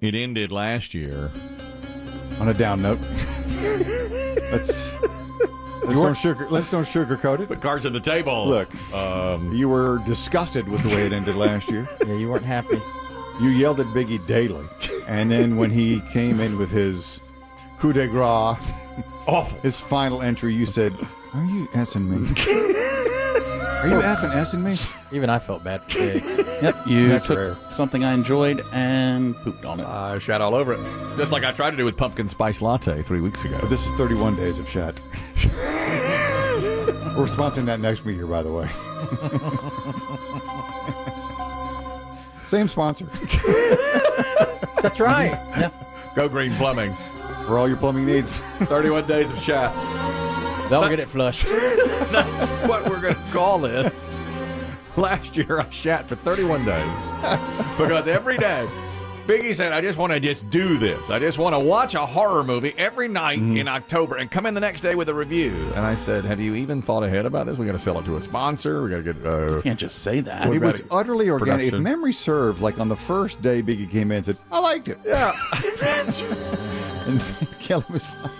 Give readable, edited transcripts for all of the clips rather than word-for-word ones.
It ended last year. On a down note. Let's don't sugarcoat it. Put cards on the table. Look, you were disgusted with the way it ended last year. Yeah, you weren't happy. You yelled at Biggie daily. And then when he came in with his coup de grace, awful, his final entry, you said, "Are you S-ing me? Are you effing S-ing me?" Even I felt bad for Biggs. Yep, you That's took rare. something I enjoyed and pooped on it. I shat all over it. Just like I tried to do with pumpkin spice latte 3 weeks ago. But this is 31 days of shat. We're sponsoring that next year, by the way. Same sponsor. That's right. Yeah. Go Green Plumbing. For all your plumbing needs. 31 days of shat. They'll get it flushed. That's what we're going to call this. Last year, I shat for 31 days. Because every day, Biggie said, I just want to do this. I just want to watch a horror movie every night in October and come in the next day with a review. And I said, have you even thought ahead about this? We got to sell it to a sponsor. We got to get... You can't just say that. It was utterly organic. Production. If memory serves, like on the first day Biggie came in and said, I liked it. Yeah. And Kelly was like,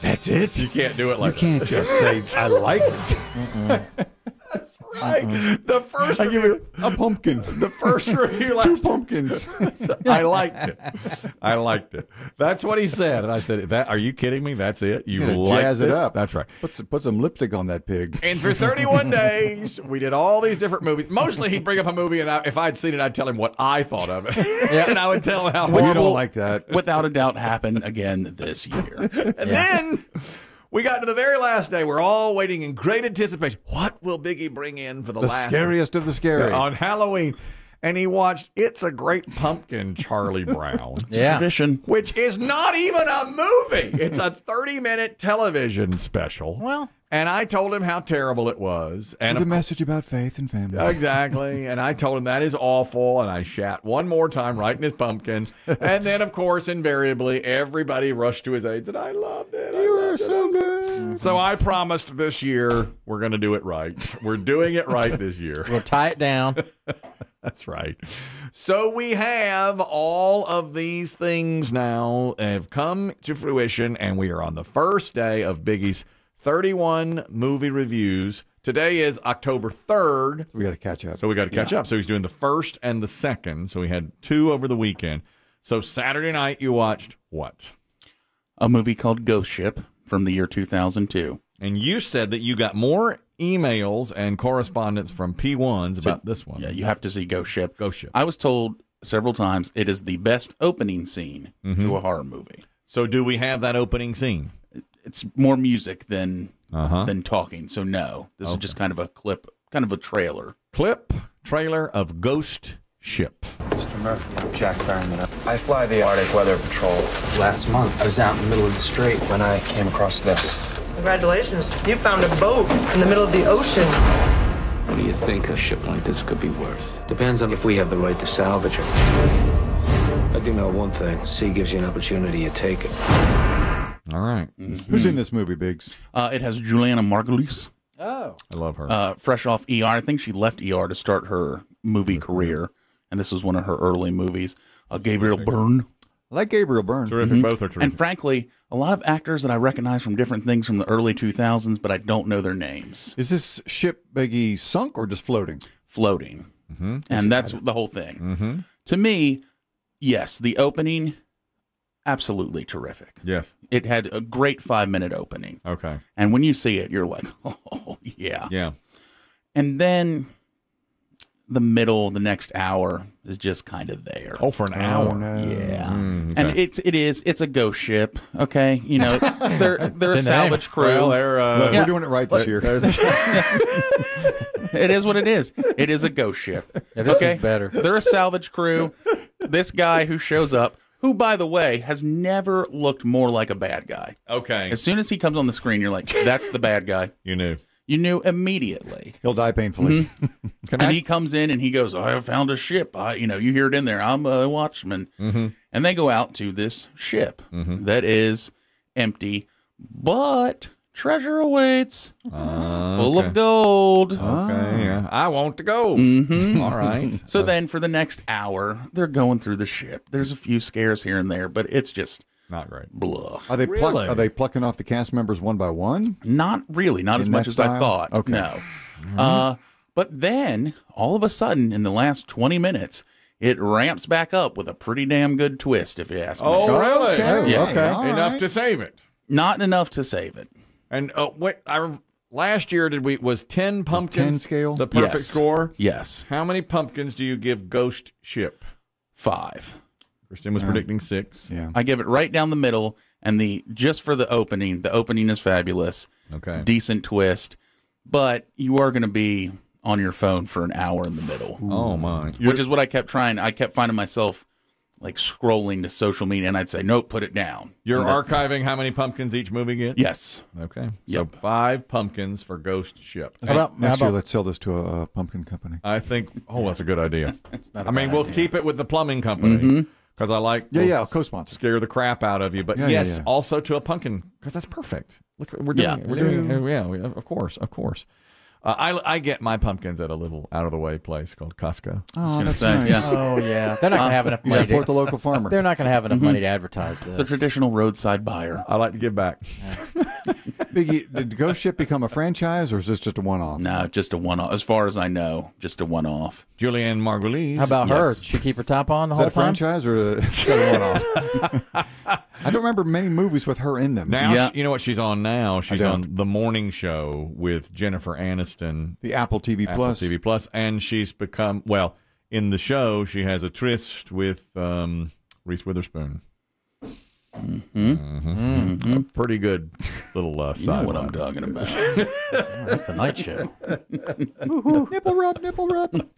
That's it? You can't do it like you can't just say, I like it. Right. The first I give review, it a pumpkin. the first review last 2 pumpkins. I liked it. I liked it. That's what he said. And I said, "That are you kidding me? That's it? You Gotta liked jazz it up. That's right. Put some lipstick on that pig. And for 31 days, we did all these different movies. Mostly he'd bring up a movie, and if I'd seen it, I'd tell him what I thought of it. And I would tell him how Well, you horrible. don't like that. Without a doubt, happen again this year. And then we got to the very last day. We're all waiting in great anticipation. What will Biggie bring in for the last scariest of the scary. on Halloween? And he watched It's a Great Pumpkin, Charlie Brown. It's a tradition. Which is not even a movie. It's a 30-minute television special. Well. And I told him how terrible it was. And The message about faith and family. exactly. And I told him that is awful. And I shat one more time right in his pumpkin. And then, of course, invariably, everybody rushed to his aid and I loved it. You were so good. So I promised this year we're going to do it right. We're doing it right this year. We'll tie it down. That's right. So we have all of these things now have come to fruition, and we are on the first day of Biggie's 31 movie reviews. Today is October 3rd. We got to catch up. So we got to catch up. So he's doing the first and the second. So we had 2 over the weekend. So Saturday night you watched what? A movie called Ghost Ship from the year 2002. And you said that you got more emails and correspondence from P1s about this one. Yeah, you have to see Ghost Ship. Ghost Ship. I was told several times it is the best opening scene to a horror movie. So do we have that opening scene? It's more music than talking. So no, this is just kind of a clip, kind of a trailer. Trailer of Ghost Ship. Mr. Murphy, I'm Jack Ferryman. I fly the Arctic Weather Patrol. Last month, I was out in the middle of the strait when I came across this. Congratulations. You found a boat in the middle of the ocean. What do you think a ship like this could be worth? Depends on if we have the right to salvage it. I do know one thing. Sea gives you an opportunity, you take it. All right. Who's in this movie, Biggs? It has Juliana Margulies, Oh. I love her. fresh off ER. I think she left ER to start her movie career, and this was one of her early movies. Gabriel Byrne. I like Gabriel Byrne. Terrific. Both are terrific. And frankly, a lot of actors that I recognize from different things from the early 2000s, but I don't know their names. Is this ship Biggie sunk or just floating? Floating. And that's the whole thing. To me, yes, the opening, absolutely terrific. Yes. It had a great 5-minute opening. Okay. And when you see it, you're like, oh, yeah. Yeah. And then the middle, the next hour is just kind of there. Oh, for an hour. no. Yeah. okay. And it's a ghost ship, okay? You know, they're a salvage crew. Well, they're, Look, we're doing it right this year. It is what it is. It is a ghost ship. Yeah, this is better. They're a salvage crew. This guy who shows up, who, by the way, has never looked more like a bad guy. Okay. As soon as he comes on the screen, you're like, that's the bad guy. You knew. You knew immediately. He'll die painfully. And he comes in and he goes, I found a ship. You hear it in there. I'm a watchman. And they go out to this ship that is empty, but treasure awaits, full Okay. of gold. Okay, yeah. I want to go. Mm-hmm. All right. So then for the next hour, they're going through the ship. There's a few scares here and there, but it's just Not great. blah. Are they Really? are they plucking off the cast members one by one? Not really, not as In much that as I style? thought. Okay. No. But then, all of a sudden, in the last 20 minutes, it ramps back up with a pretty damn good twist, if you ask me. Oh, really? Okay. Yeah. Okay. All Enough right. to save it. Not enough to save it. And wait, last year was 10 pumpkins 10 scale? the perfect Yes. score? Yes. How many pumpkins do you give Ghost Ship? 5. Kristen was predicting 6. Yeah. I give it right down the middle, and just for the opening is fabulous. Okay. Decent twist, but you are going to be on your phone for an hour in the middle. Oh my! Which is what I kept trying. I kept finding myself like scrolling to social media, and I'd say, "Nope, put it down." You're And that's- archiving how many pumpkins each movie gets? Yes. Okay. Yep. So 5 pumpkins for Ghost Ship. Next year, let's sell this to a pumpkin company. I think. Oh, that's a good idea. Not a I mean, bad we'll idea. keep it with the plumbing company because I like. Yeah, we'll yeah, co-sponsor. Scare the crap out of you, but Yeah, yes, yeah, yeah. also to a pumpkin because that's perfect. Look, we're doing. Yeah. It. We're doing. It. Yeah, of course, of course. I get my pumpkins at a little out of the way place called Costco. Oh, gonna that's say, nice. yeah. Oh yeah, they're not gonna have enough You money. support the local farmer. They're not gonna have enough money to advertise this. The traditional roadside buyer. I like to give back. Biggie, did Ghost Ship become a franchise, or is this just a one-off? No, just a one-off. As far as I know, just a one-off. Julianne Margulies. How about her? Yes. Did she keep her top on the Is whole that a time? franchise or is that a one-off? I don't remember many movies with her in them. Now, Yeah. you know what she's on now? She's don't. on The Morning Show with Jennifer Aniston, The Apple TV Apple Plus. TV Plus, and she's become, well, in the show, she has a tryst with Reese Witherspoon. A pretty good little You know side. what I'm talking about. That's the night show. Nipple rub, nipple rub.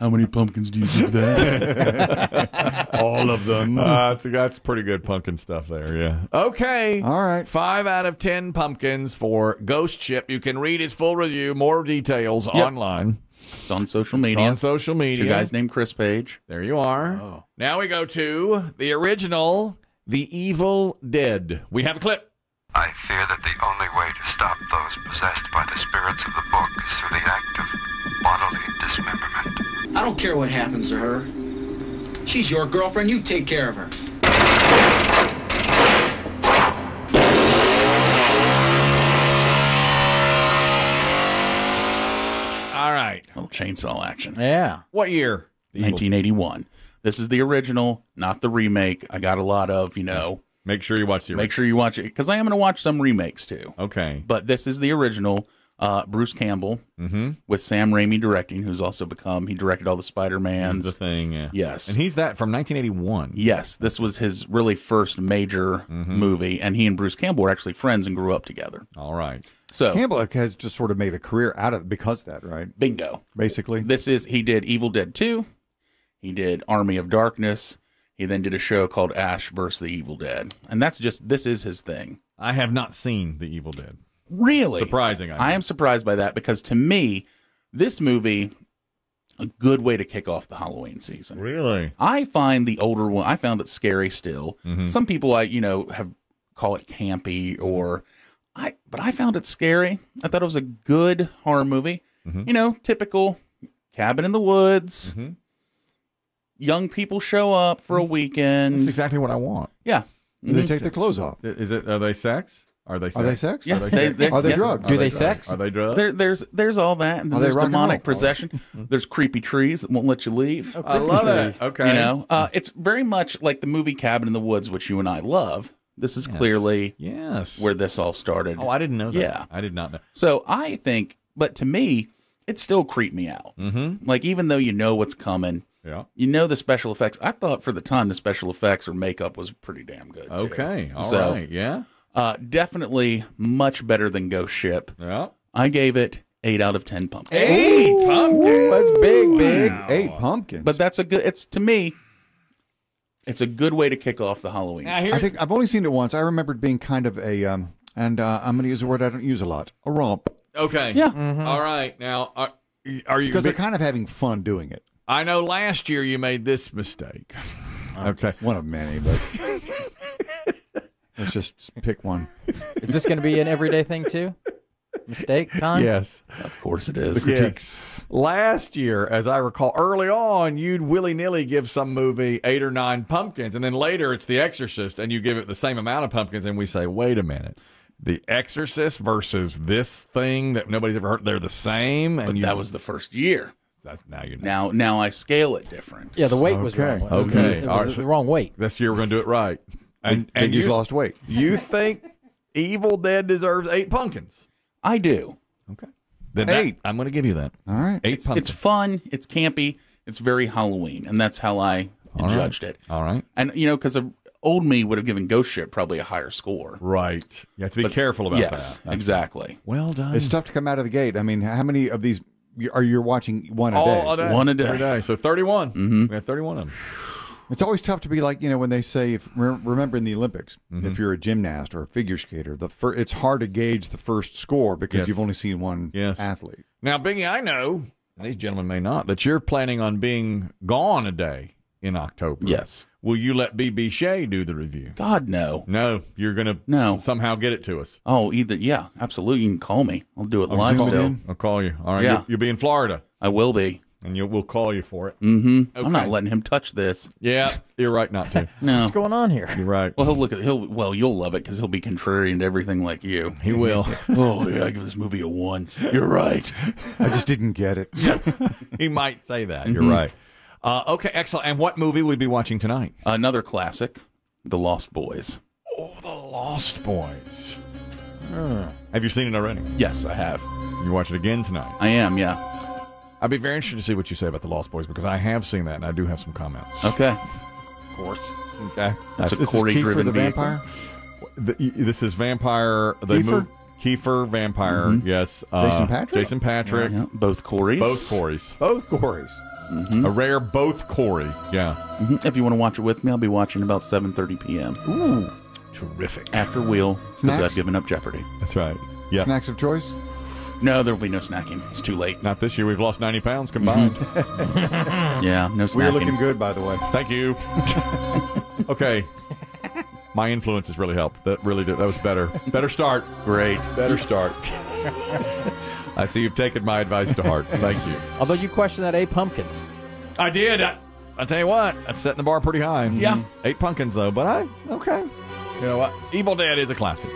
How many pumpkins do you give that? All of them. That's pretty good pumpkin stuff there, yeah. Okay. All right. 5 out of 10 pumpkins for Ghost Ship. You can read his full review, more details online. It's on social It's media. on social media. Two guys named Chris Page. There you are. Oh. Now we go to the original, The Evil Dead. We have a clip. I fear that the only way to stop those possessed by the spirits of the book is through the act of bodily dismemberment. I don't care what happens to her. She's your girlfriend. You take care of her. All right. Little chainsaw action. Yeah. What year? The Evil- 1981. This is the original, not the remake. I got a lot of, Make sure you watch the make sure you watch it, because I am going to watch some remakes too. Okay. But this is the original. Bruce Campbell with Sam Raimi directing, who's also he directed all the That's Spider-Mans. the thing, yeah. Yes. And he's that from 1981. Yes, this was his really first major movie, and he and Bruce Campbell were actually friends and grew up together. All right. So, Campbell has just sort of made a career out of it because of that, right? bingo. Basically. He did Evil Dead 2, he did Army of Darkness, he then did a show called Ash vs. the Evil Dead. And this is his thing. I have not seen The Evil Dead. Really? Surprising, I I am surprised by that, because to me, this movie, a good way to kick off the Halloween season. Really? I find the older one, I found it scary still. Some people call it campy but I found it scary. I thought it was a good horror movie. Typical cabin in the woods. Young people show up for a weekend. That's exactly what I want. Yeah. They take their clothes off. Are they sex? Are they sex? Are they sex? Yeah. Are they sex? Are they yeah. drugs? Do they sex? Are they drugs? There's all that. And then Are they there's rock and demonic roll? possession. There's creepy trees that won't let you leave. I love it. Okay. It's very much like the movie Cabin in the Woods, which you and I love. This is clearly Yes. where this all started. Oh, I didn't know that. Yeah. I did not know. So I think, but to me, it still creeped me out. Like, even though you know what's coming, Yeah. you know the special effects. I thought for the time the special effects or makeup was pretty damn good. Too. Okay. All right. So, Yeah. definitely much better than Ghost Ship. Yeah. I gave it 8 out of 10 pumpkins. 8 pumpkins. That's big, big. 8 pumpkins. But that's to me, it's a good way to kick off the Halloween season. I think I've only seen it once. I remembered being kind of a, and I'm going to use a word I don't use a lot, a romp. Okay. Yeah. All right. Now, are you? Because they're kind of having fun doing it. I know last year you made this mistake. Okay. One of many, but Let's just pick one. Is this going to be an everyday thing too? Mistake time? Yes. Of course it is. Yes. Last year, as I recall, early on, you'd willy-nilly give some movie 8 or 9 pumpkins, and then later it's The Exorcist, and you give it the same amount of pumpkins, and we say, wait a minute. The Exorcist versus this thing that nobody's ever heard, they're the same. And But that was the first year. Now you know. Now I scale it different. Yeah, the weight was wrong. Okay. It was the wrong weight. This year we're going to do it right. And Biggie's lost weight. You think Evil Dead deserves 8 pumpkins? I do. Okay. Then 8. I'm going to give you that. All right. 8 pumpkins. It's fun. It's campy. It's very Halloween, and that's how I judged it. All right. And because old me would have given Ghost Ship probably a higher score. Right. You have to be careful about that. Yes, exactly. Well done. It's tough to come out of the gate. I mean, how many of these are you watching one a All day? a day. One a day. Every day. So 31. Mm-hmm. We have 31 of them. It's always tough to be like, when they say, remember in the Olympics, if you're a gymnast or a figure skater, it's hard to gauge the first score because you've only seen one athlete. Now, Biggie, I know, and these gentlemen may not, that you're planning on being gone a day in October. Yes. Will you let B.B. Shea do the review? God, no. No, you're going to somehow get it to us. Oh, yeah, absolutely. You can call me. I'll do it live zoom still. in. I'll call you. All right. Yeah. You'll be in Florida, I will be. and we'll call you for it. Mm-hmm. Okay. I'm not letting him touch this. Yeah, you're right not to. No. What's going on here? You're right. Well, you'll love it because he'll be contrarian to everything like you. He will. Oh, yeah, I give this movie a 1. You're right. I just didn't get it. He might say that. You're right. Okay, excellent. And what movie will we be watching tonight? Another classic, The Lost Boys. Oh, The Lost Boys. Have you seen it already? Yes, I have. You watch it again tonight. I am, yeah. I'd be very interested to see what you say about The Lost Boys because I have seen that and I do have some comments. Okay. Of course. Okay. That's a This is Corey-driven Kiefer the vehicle. vampire? This is Vampire. Kiefer? Kiefer Vampire, yes. Jason Patrick? Jason Patrick. Yeah, both Corys. Both Corys. Both Corys. A rare both Corey. Yeah. Mhm. If you want to watch it with me, I'll be watching about 7:30 p.m. Ooh. Terrific. After Wheel, because Snacks? I've given up Jeopardy. That's right. Yeah. Snacks of choice? No, there will be no snacking. It's too late. Not this year. We've lost 90 pounds combined. Yeah, no snacking. We're looking good, by the way. Thank you. Okay. My influences really helped. That really did. That was better. Better start. Great. Better start. I see you've taken my advice to heart. Thank you. Although you questioned that 8 pumpkins. I did. I'll tell you what. That's setting the bar pretty high. Yeah. 8 pumpkins, though. But okay. You know what? Evil Dead is a classic.